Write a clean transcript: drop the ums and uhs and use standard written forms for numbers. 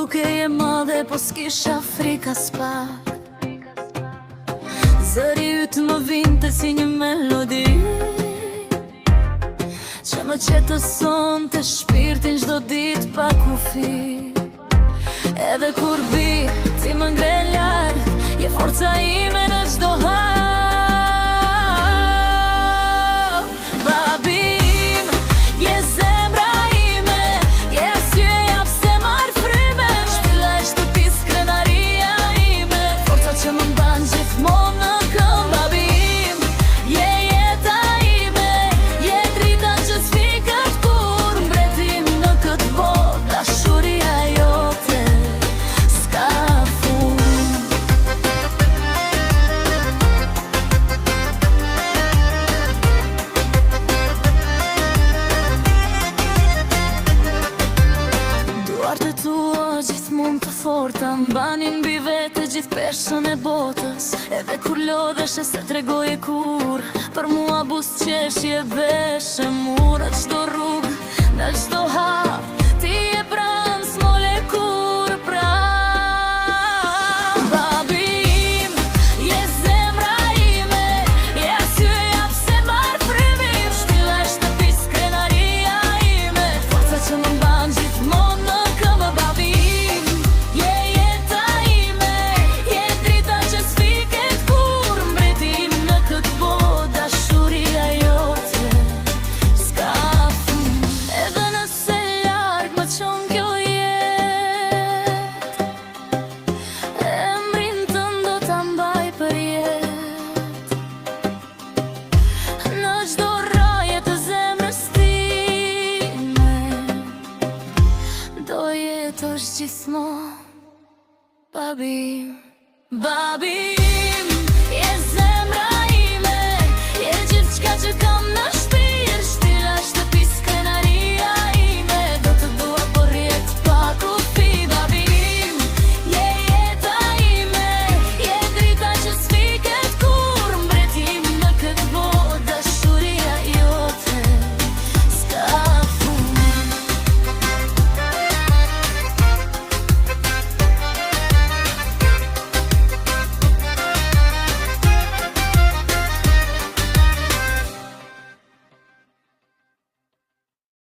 duke je madhe, po s'kisha frika s'pak. Zëri ytë më vinte si një melodi që më qetëson të shpirtin çdo dit pa kufi. Edhe kur bi, ti më ngre lart, je forca ime në çdo hap. Gjithmonë të forta mbanin mbi vete gjithë peshën e botës. Edhe kur lodheshe se tregoje kur për mua buzëqeshje veshe mura. Çdo rrugë, në çdo hap, ti je pranë s'mole kur pranë. Babi im, je zemra ime, je arsyeja pse marr frymim. Shtylla e shtëpis, krenaria ime, forca që më mban gjithmonë në këmbë. Babi gjithmonë, babi, babi.